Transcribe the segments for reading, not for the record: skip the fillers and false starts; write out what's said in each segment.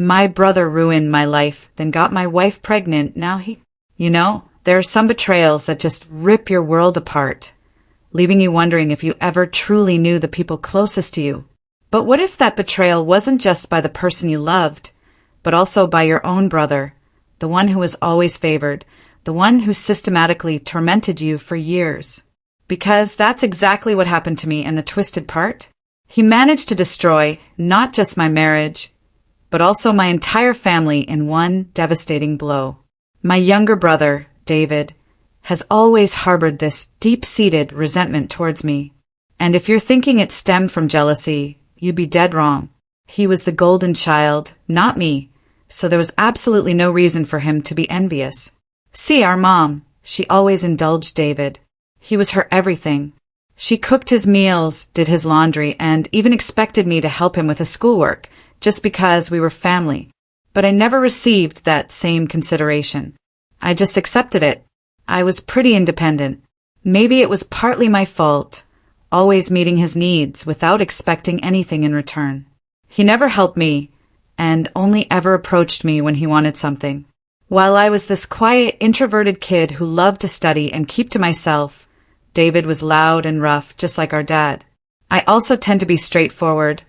My brother ruined my life, then got my wife pregnant. Now there are some betrayals that just rip your world apart, leaving you wondering if you ever truly knew the people closest to you. But what if that betrayal wasn't just by the person you loved, but also by your own brother, the one who was always favored, the one who systematically tormented you for years? Because that's exactly what happened to me, and the twisted part? He managed to destroy not just my marriage, but also my entire family in one devastating blow. My younger brother, David, has always harbored this deep-seated resentment towards me. And if you're thinking it stemmed from jealousy, you'd be dead wrong. He was the golden child, not me, so there was absolutely no reason for him to be envious. See, our mom, she always indulged David. He was her everything. She cooked his meals, did his laundry, and even expected me to help him with his schoolwork, just because we were family. But I never received that same consideration. I just accepted it. I was pretty independent. Maybe it was partly my fault, always meeting his needs without expecting anything in return. He never helped me, and only ever approached me when he wanted something. While I was this quiet, introverted kid who loved to study and keep to myself, David was loud and rough, just like our dad. I also tend to be straightforward,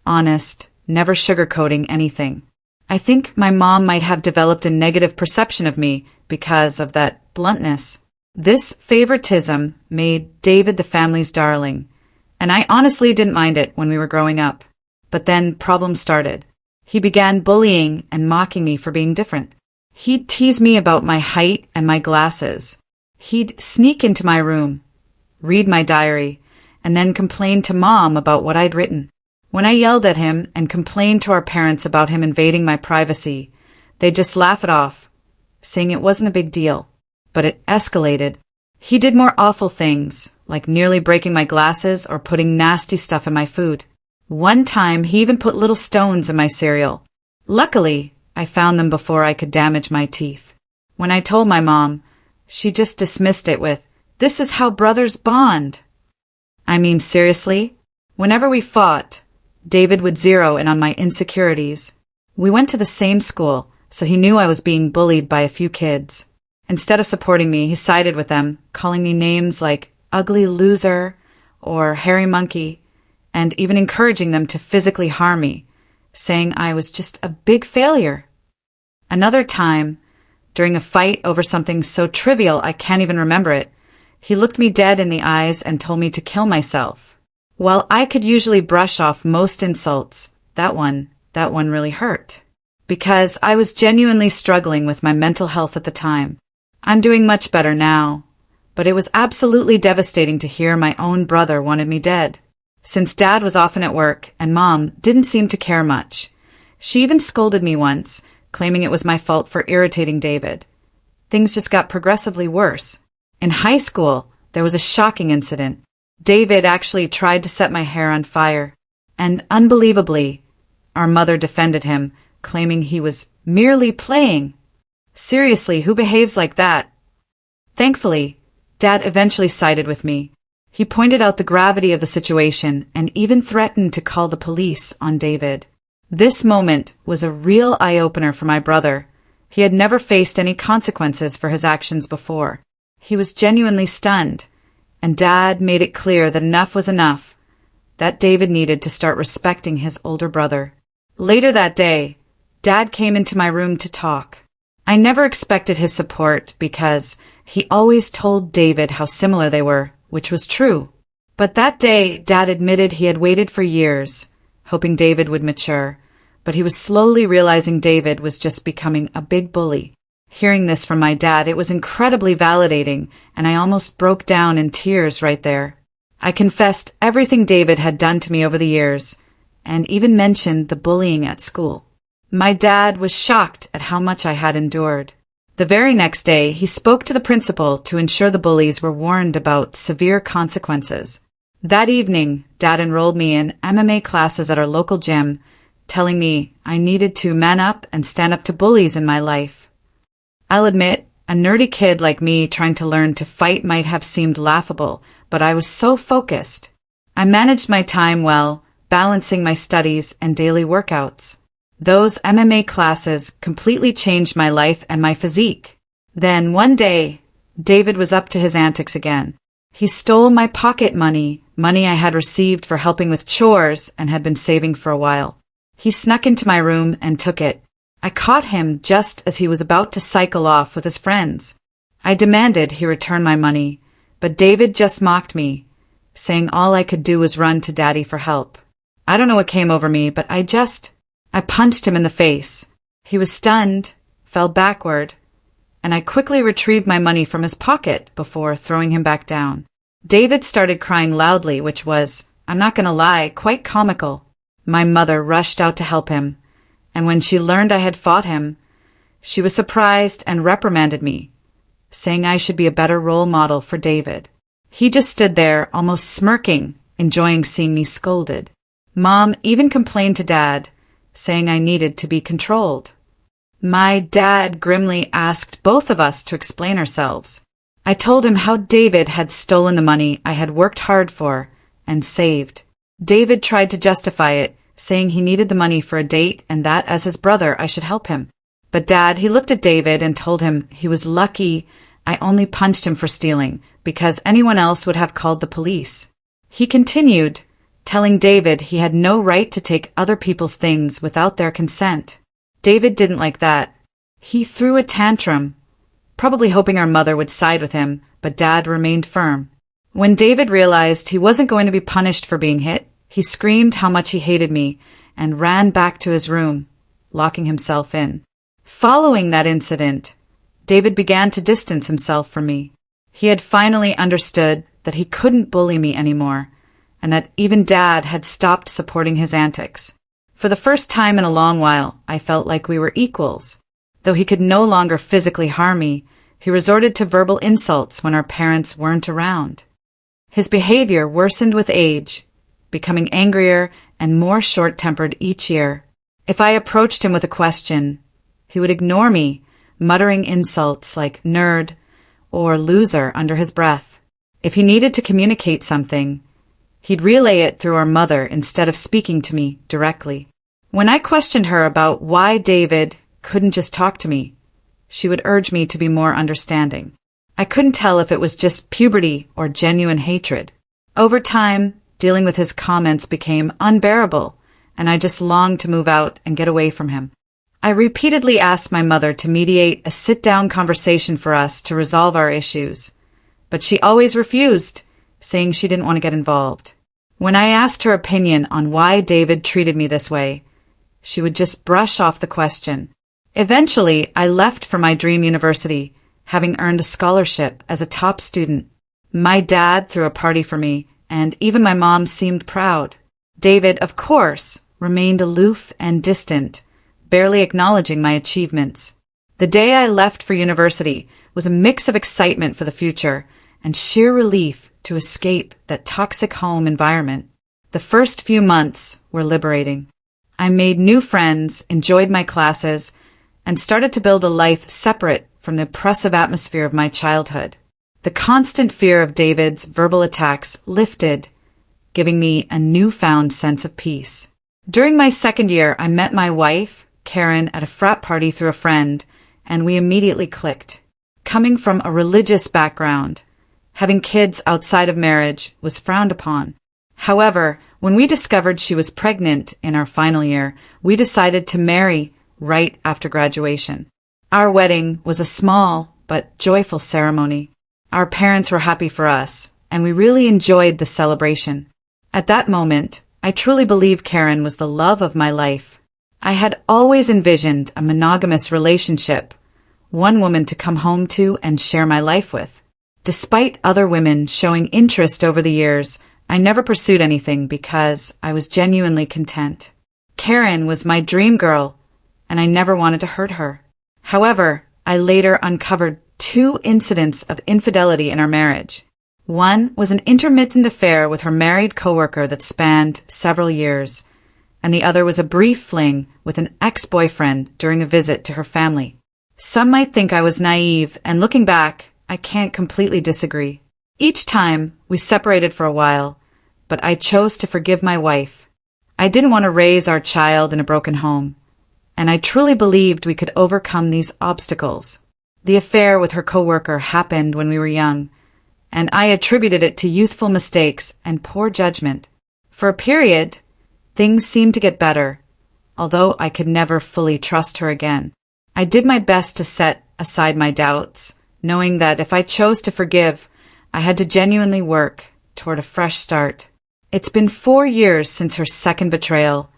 honest, never sugarcoating anything. I think my mom might have developed a negative perception of me because of that bluntness. This favoritism made David the family's darling, and I honestly didn't mind it when we were growing up. But then problems started. He began bullying and mocking me for being different. He'd tease me about my height and my glasses. He'd sneak into my room, read my diary, and then complain to Mom about what I'd written. When I yelled at him and complained to our parents about him invading my privacy, they'd just laugh it off, saying it wasn't a big deal. But it escalated. He did more awful things, like nearly breaking my glasses or putting nasty stuff in my food. One time, he even put little stones in my cereal. Luckily, I found them before I could damage my teeth. When I told my mom, she just dismissed it with, "This is how brothers bond." I mean, seriously? Whenever we fought, David would zero in on my insecurities. We went to the same school, so he knew I was being bullied by a few kids. Instead of supporting me, he sided with them, calling me names like ugly loser or hairy monkey, and even encouraging them to physically harm me, saying I was just a big failure. Another time, during a fight over something so trivial I can't even remember it, he looked me dead in the eyes and told me to kill myself. While I could usually brush off most insults, that one really hurt. Because I was genuinely struggling with my mental health at the time. I'm doing much better now, but it was absolutely devastating to hear my own brother wanted me dead. Since Dad was often at work and Mom didn't seem to care much, she even scolded me once, claiming it was my fault for irritating David. Things just got progressively worse. In high school, there was a shocking incident. David actually tried to set my hair on fire, and unbelievably, our mother defended him, claiming he was merely playing. Seriously, who behaves like that? Thankfully, Dad eventually sided with me. He pointed out the gravity of the situation and even threatened to call the police on David. This moment was a real eye-opener for my brother. He had never faced any consequences for his actions before. He was genuinely stunned, and Dad made it clear that enough was enough, that David needed to start respecting his older brother. Later that day, Dad came into my room to talk. I never expected his support because he always told David how similar they were, which was true. But that day, Dad admitted he had waited for years, hoping David would mature, but he was slowly realizing David was just becoming a big bully. Hearing this from my dad, it was incredibly validating, and I almost broke down in tears right there. I confessed everything David had done to me over the years, and even mentioned the bullying at school. My dad was shocked at how much I had endured. The very next day, he spoke to the principal to ensure the bullies were warned about severe consequences. That evening, Dad enrolled me in MMA classes at our local gym, telling me I needed to man up and stand up to bullies in my life. I'll admit, a nerdy kid like me trying to learn to fight might have seemed laughable, but I was so focused. I managed my time well, balancing my studies and daily workouts. Those MMA classes completely changed my life and my physique. Then one day, David was up to his antics again. He stole my pocket money I had received for helping with chores and had been saving for a while. He snuck into my room and took it. I caught him just as he was about to cycle off with his friends. I demanded he return my money, but David just mocked me, saying all I could do was run to Daddy for help. I don't know what came over me, but I punched him in the face. He was stunned, fell backward, and I quickly retrieved my money from his pocket before throwing him back down. David started crying loudly, which was, I'm not gonna lie, quite comical. My mother rushed out to help him, and when she learned I had fought him, she was surprised and reprimanded me, saying I should be a better role model for David. He just stood there, almost smirking, enjoying seeing me scolded. Mom even complained to Dad, saying I needed to be controlled. My dad grimly asked both of us to explain ourselves. I told him how David had stolen the money I had worked hard for and saved. David tried to justify it, saying he needed the money for a date and that as his brother I should help him. But Dad, he looked at David and told him he was lucky I only punched him for stealing because anyone else would have called the police. He continued, telling David he had no right to take other people's things without their consent. David didn't like that. He threw a tantrum, probably hoping our mother would side with him, but Dad remained firm. When David realized he wasn't going to be punished for being hit, he screamed how much he hated me and ran back to his room, locking himself in. Following that incident, David began to distance himself from me. He had finally understood that he couldn't bully me anymore, and that even Dad had stopped supporting his antics. For the first time in a long while, I felt like we were equals. Though he could no longer physically harm me, he resorted to verbal insults when our parents weren't around. His behavior worsened with age, becoming angrier and more short-tempered each year. If I approached him with a question, he would ignore me, muttering insults like nerd or loser under his breath. If he needed to communicate something, he'd relay it through our mother instead of speaking to me directly. When I questioned her about why David couldn't just talk to me, she would urge me to be more understanding. I couldn't tell if it was just puberty or genuine hatred. Over time, dealing with his comments became unbearable, and I just longed to move out and get away from him. I repeatedly asked my mother to mediate a sit-down conversation for us to resolve our issues, but she always refused, saying she didn't want to get involved. When I asked her opinion on why David treated me this way, she would just brush off the question. Eventually, I left for my dream university, having earned a scholarship as a top student. My dad threw a party for me, and even my mom seemed proud. David, of course, remained aloof and distant, barely acknowledging my achievements. The day I left for university was a mix of excitement for the future and sheer relief to escape that toxic home environment. The first few months were liberating. I made new friends, enjoyed my classes, and started to build a life separate from the oppressive atmosphere of my childhood. The constant fear of David's verbal attacks lifted, giving me a newfound sense of peace. During my second year, I met my wife, Karen, at a frat party through a friend, and we immediately clicked. Coming from a religious background, having kids outside of marriage was frowned upon. However, when we discovered she was pregnant in our final year, we decided to marry right after graduation. Our wedding was a small but joyful ceremony. Our parents were happy for us, and we really enjoyed the celebration. At that moment, I truly believe Karen was the love of my life. I had always envisioned a monogamous relationship, one woman to come home to and share my life with. Despite other women showing interest over the years, I never pursued anything because I was genuinely content. Karen was my dream girl, and I never wanted to hurt her. However, I later uncovered 2 incidents of infidelity in our marriage. One was an intermittent affair with her married coworker that spanned several years, and the other was a brief fling with an ex-boyfriend during a visit to her family. Some might think I was naive, and looking back, I can't completely disagree. Each time, we separated for a while, but I chose to forgive my wife. I didn't want to raise our child in a broken home, and I truly believed we could overcome these obstacles. The affair with her coworker happened when we were young, and I attributed it to youthful mistakes and poor judgment. For a period, things seemed to get better, although I could never fully trust her again. I did my best to set aside my doubts, knowing that if I chose to forgive, I had to genuinely work toward a fresh start. It's been 4 years since her second betrayal,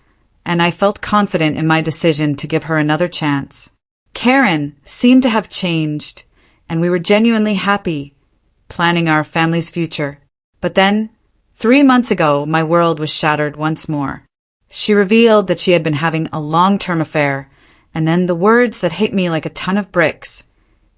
and I felt confident in my decision to give her another chance. Karen seemed to have changed, and we were genuinely happy, planning our family's future. But then, 3 months ago, my world was shattered once more. She revealed that she had been having a long-term affair, and then the words that hit me like a ton of bricks.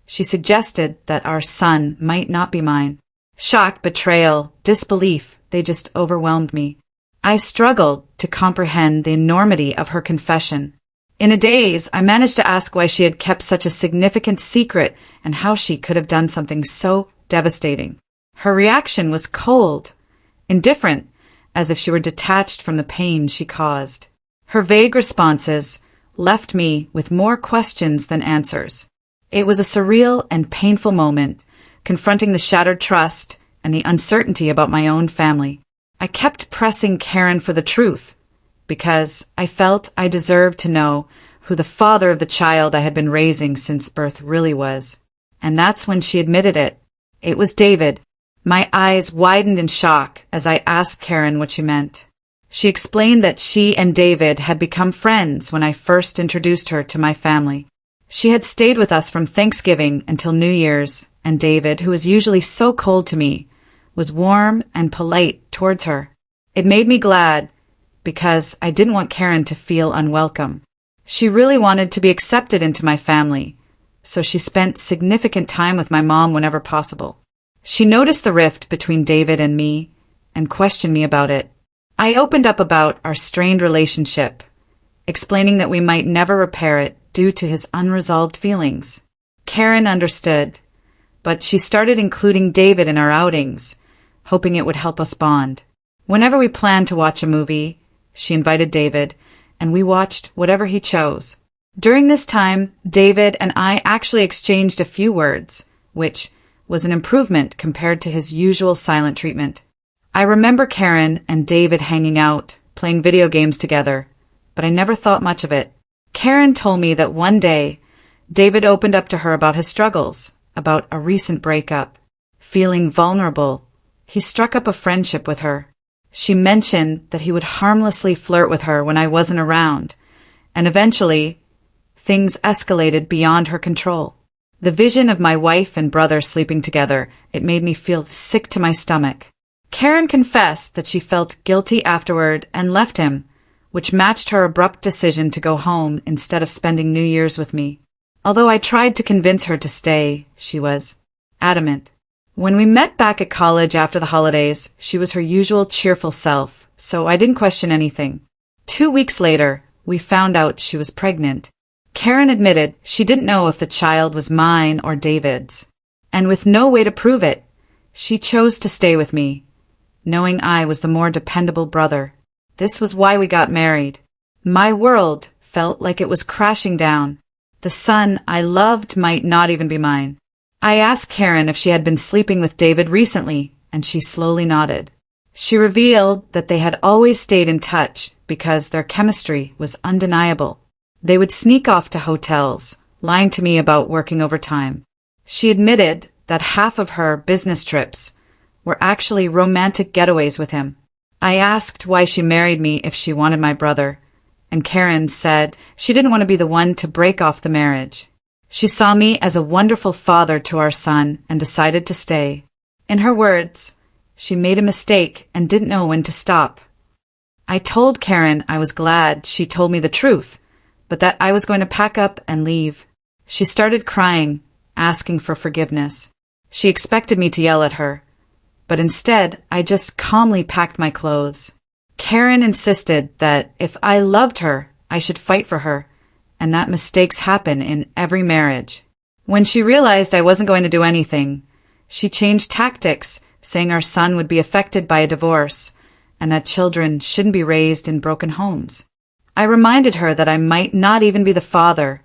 She suggested that our son might not be mine. Shock, betrayal, disbelief, they just overwhelmed me. I struggled to comprehend the enormity of her confession. In a daze, I managed to ask why she had kept such a significant secret and how she could have done something so devastating. Her reaction was cold, indifferent, as if she were detached from the pain she caused. Her vague responses left me with more questions than answers. It was a surreal and painful moment, confronting the shattered trust and the uncertainty about my own family. I kept pressing Karen for the truth, because I felt I deserved to know who the father of the child I had been raising since birth really was. And that's when she admitted it. It was David. My eyes widened in shock as I asked Karen what she meant. She explained that she and David had become friends when I first introduced her to my family. She had stayed with us from Thanksgiving until New Year's, and David, who was usually so cold to me, was warm and polite towards her. It made me glad, because I didn't want Karen to feel unwelcome. She really wanted to be accepted into my family, so she spent significant time with my mom whenever possible. She noticed the rift between David and me, and questioned me about it. I opened up about our strained relationship, explaining that we might never repair it due to his unresolved feelings. Karen understood, but she started including David in our outings, hoping it would help us bond. Whenever we planned to watch a movie, she invited David, and we watched whatever he chose. During this time, David and I actually exchanged a few words, which was an improvement compared to his usual silent treatment. I remember Karen and David hanging out, playing video games together, but I never thought much of it. Karen told me that one day, David opened up to her about his struggles, about a recent breakup. Feeling vulnerable, he struck up a friendship with her. She mentioned that he would harmlessly flirt with her when I wasn't around, and eventually, things escalated beyond her control. The vision of my wife and brother sleeping together, it made me feel sick to my stomach. Karen confessed that she felt guilty afterward and left him, which matched her abrupt decision to go home instead of spending New Year's with me. Although I tried to convince her to stay, she was adamant. When we met back at college after the holidays, she was her usual cheerful self, so I didn't question anything. 2 weeks later, we found out she was pregnant. Karen admitted she didn't know if the child was mine or David's, and with no way to prove it, she chose to stay with me, knowing I was the more dependable brother. This was why we got married. My world felt like it was crashing down. The son I loved might not even be mine. I asked Karen if she had been sleeping with David recently, and she slowly nodded. She revealed that they had always stayed in touch because their chemistry was undeniable. They would sneak off to hotels, lying to me about working overtime. She admitted that half of her business trips were actually romantic getaways with him. I asked why she married me if she wanted my brother, and Karen said she didn't want to be the one to break off the marriage. She saw me as a wonderful father to our son and decided to stay. In her words, she made a mistake and didn't know when to stop. I told Karen I was glad she told me the truth, but that I was going to pack up and leave. She started crying, asking for forgiveness. She expected me to yell at her, but instead I just calmly packed my clothes. Karen insisted that if I loved her, I should fight for her, and that mistakes happen in every marriage. When she realized I wasn't going to do anything, she changed tactics, saying our son would be affected by a divorce, and that children shouldn't be raised in broken homes. I reminded her that I might not even be the father,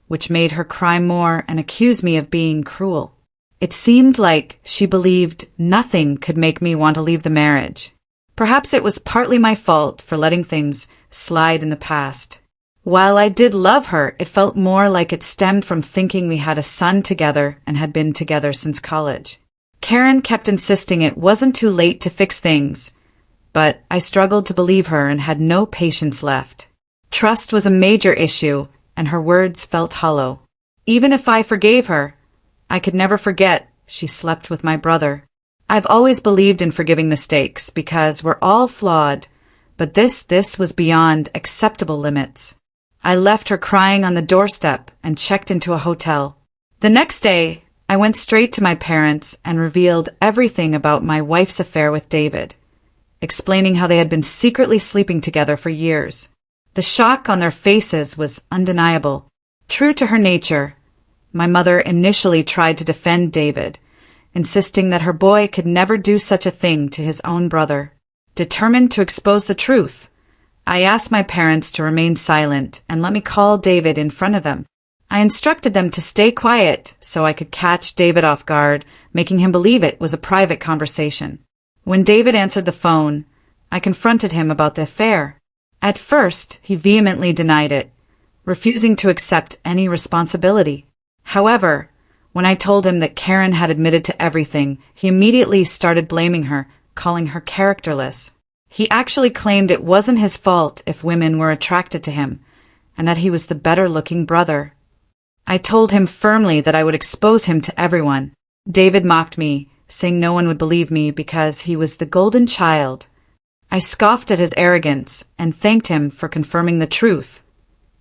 which made her cry more and accuse me of being cruel. It seemed like she believed nothing could make me want to leave the marriage. Perhaps it was partly my fault for letting things slide in the past. While I did love her, it felt more like it stemmed from thinking we had a son together and had been together since college. Karen kept insisting it wasn't too late to fix things, but I struggled to believe her and had no patience left. Trust was a major issue, and her words felt hollow. Even if I forgave her, I could never forget she slept with my brother. I've always believed in forgiving mistakes because we're all flawed, but this was beyond acceptable limits. I left her crying on the doorstep and checked into a hotel. The next day, I went straight to my parents and revealed everything about my wife's affair with David, explaining how they had been secretly sleeping together for years. The shock on their faces was undeniable. True to her nature, my mother initially tried to defend David, insisting that her boy could never do such a thing to his own brother. Determined to expose the truth, I asked my parents to remain silent and let me call David in front of them. I instructed them to stay quiet so I could catch David off guard, making him believe it was a private conversation. When David answered the phone, I confronted him about the affair. At first, he vehemently denied it, refusing to accept any responsibility. However, when I told him that Karen had admitted to everything, he immediately started blaming her, calling her characterless. He actually claimed it wasn't his fault if women were attracted to him, and that he was the better-looking brother. I told him firmly that I would expose him to everyone. David mocked me, saying no one would believe me because he was the golden child. I scoffed at his arrogance and thanked him for confirming the truth,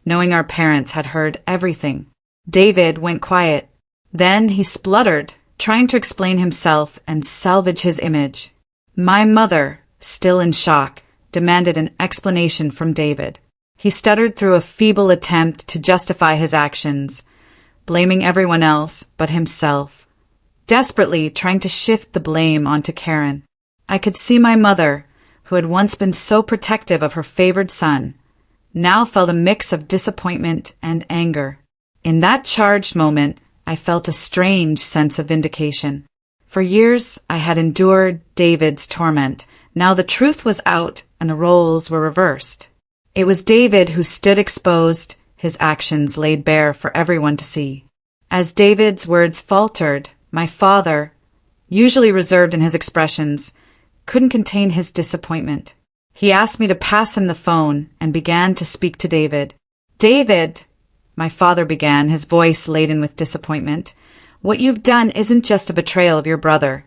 knowing our parents had heard everything. David went quiet. Then he spluttered, trying to explain himself and salvage his image. My mother, still in shock, demanded an explanation from David. He stuttered through a feeble attempt to justify his actions, blaming everyone else but himself, desperately trying to shift the blame onto Karen. I could see my mother, who had once been so protective of her favored son, now felt a mix of disappointment and anger. In that charged moment, I felt a strange sense of vindication. For years, I had endured David's torment. Now the truth was out and the roles were reversed. It was David who stood exposed, his actions laid bare for everyone to see. As David's words faltered, my father, usually reserved in his expressions, couldn't contain his disappointment. He asked me to pass him the phone and began to speak to David. David, my father began, his voice laden with disappointment, what you've done isn't just a betrayal of your brother,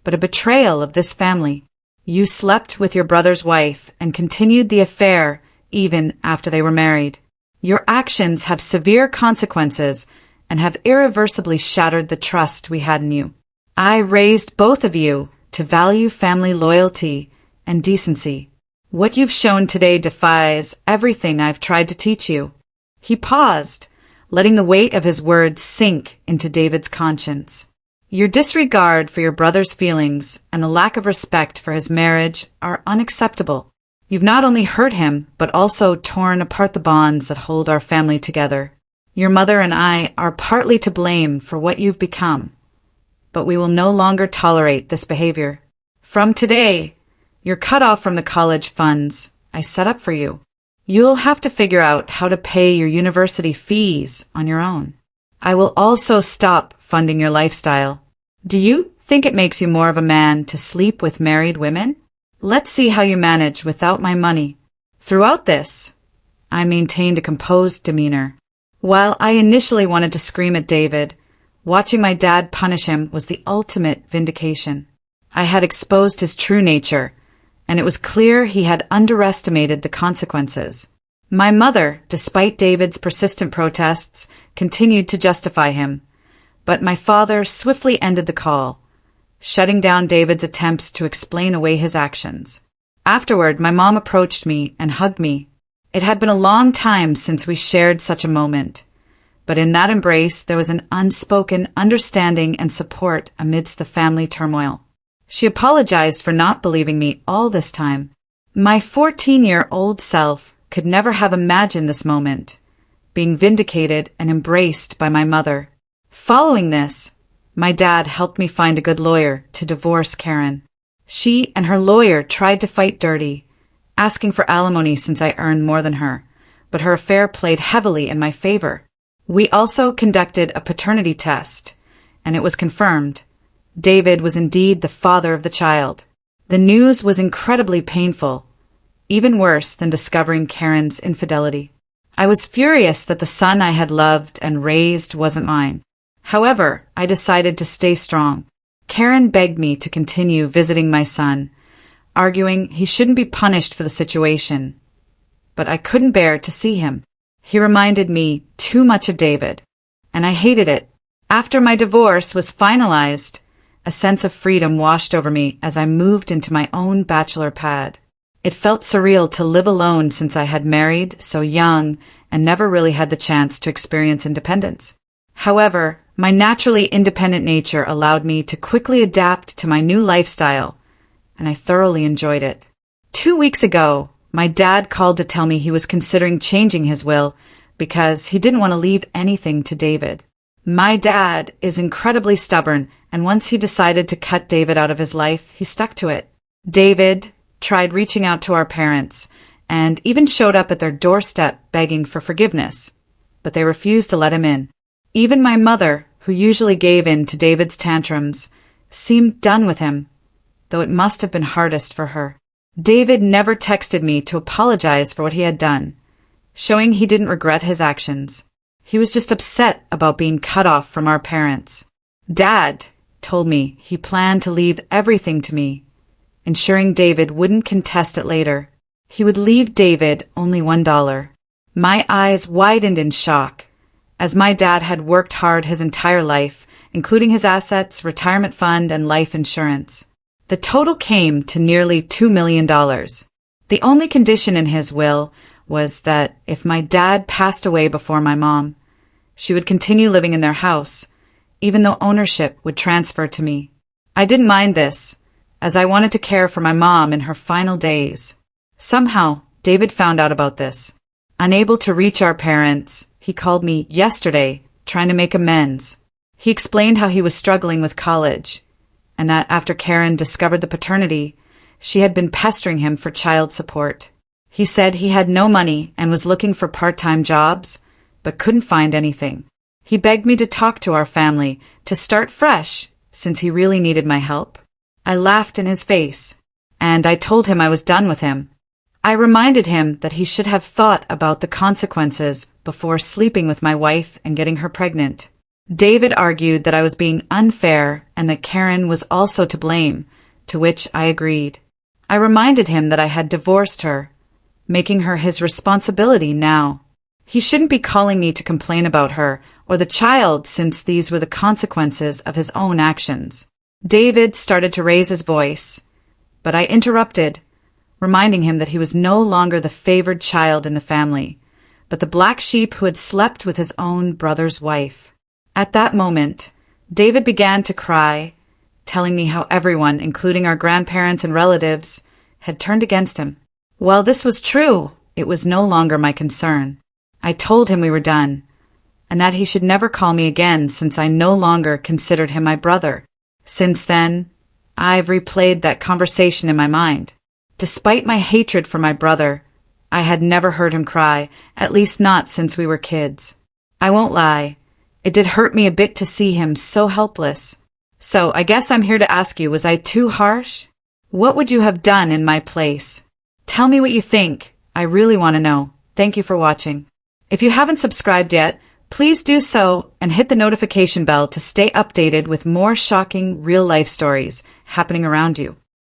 but a betrayal of this family. You slept with your brother's wife and continued the affair even after they were married. Your actions have severe consequences and have irreversibly shattered the trust we had in you. I raised both of you to value family loyalty and decency. What you've shown today defies everything I've tried to teach you. He paused, letting the weight of his words sink into David's conscience. Your disregard for your brother's feelings and the lack of respect for his marriage are unacceptable. You've not only hurt him, but also torn apart the bonds that hold our family together. Your mother and I are partly to blame for what you've become, but we will no longer tolerate this behavior. From today, you're cut off from the college funds I set up for you. You'll have to figure out how to pay your university fees on your own. I will also stop funding your lifestyle. Do you think it makes you more of a man to sleep with married women? Let's see how you manage without my money. Throughout this, I maintained a composed demeanor. While I initially wanted to scream at David, watching my dad punish him was the ultimate vindication. I had exposed his true nature, and it was clear he had underestimated the consequences. My mother, despite David's persistent protests, continued to justify him, but my father swiftly ended the call, shutting down David's attempts to explain away his actions. Afterward, my mom approached me and hugged me. It had been a long time since we shared such a moment, but in that embrace there was an unspoken understanding and support amidst the family turmoil. She apologized for not believing me all this time. My 14-year-old self could never have imagined this moment, being vindicated and embraced by my mother. Following this, my dad helped me find a good lawyer to divorce Karen. She and her lawyer tried to fight dirty, asking for alimony since I earned more than her, but her affair played heavily in my favor. We also conducted a paternity test, and it was confirmed. David was indeed the father of the child. The news was incredibly painful, even worse than discovering Karen's infidelity. I was furious that the son I had loved and raised wasn't mine. However, I decided to stay strong. Karen begged me to continue visiting my son, arguing he shouldn't be punished for the situation. But I couldn't bear to see him. He reminded me too much of David, and I hated it. After my divorce was finalized, a sense of freedom washed over me as I moved into my own bachelor pad. It felt surreal to live alone since I had married so young and never really had the chance to experience independence. However, my naturally independent nature allowed me to quickly adapt to my new lifestyle, and I thoroughly enjoyed it. 2 weeks ago, my dad called to tell me he was considering changing his will because he didn't want to leave anything to David. My dad is incredibly stubborn, and once he decided to cut David out of his life, he stuck to it. David tried reaching out to our parents and even showed up at their doorstep begging for forgiveness, but they refused to let him in. Even my mother, who usually gave in to David's tantrums, seemed done with him, though it must have been hardest for her. David never texted me to apologize for what he had done, showing he didn't regret his actions. He was just upset about being cut off from our parents. Dad told me he planned to leave everything to me, ensuring David wouldn't contest it later. He would leave David only $1. My eyes widened in shock, as my dad had worked hard his entire life, including his assets, retirement fund, and life insurance. The total came to nearly $2 million. The only condition in his will was that if my dad passed away before my mom, she would continue living in their house, even though ownership would transfer to me. I didn't mind this, as I wanted to care for my mom in her final days. Somehow, David found out about this. Unable to reach our parents, he called me yesterday, trying to make amends. He explained how he was struggling with college, and that after Karen discovered the paternity, she had been pestering him for child support. He said he had no money and was looking for part-time jobs, but couldn't find anything. He begged me to talk to our family, to start fresh, since he really needed my help. I laughed in his face, and I told him I was done with him. I reminded him that he should have thought about the consequences before sleeping with my wife and getting her pregnant. David argued that I was being unfair and that Karen was also to blame, to which I agreed. I reminded him that I had divorced her, making her his responsibility now. He shouldn't be calling me to complain about her or the child, since these were the consequences of his own actions. David started to raise his voice, but I interrupted, reminding him that he was no longer the favored child in the family, but the black sheep who had slept with his own brother's wife. At that moment, David began to cry, telling me how everyone, including our grandparents and relatives, had turned against him. While this was true, it was no longer my concern. I told him we were done, and that he should never call me again since I no longer considered him my brother. Since then, I've replayed that conversation in my mind. Despite my hatred for my brother, I had never heard him cry, at least not since we were kids. I won't lie, it did hurt me a bit to see him so helpless. So I guess I'm here to ask you, was I too harsh? What would you have done in my place? Tell me what you think. I really want to know. Thank you for watching. If you haven't subscribed yet, please do so and hit the notification bell to stay updated with more shocking real-life stories happening around you.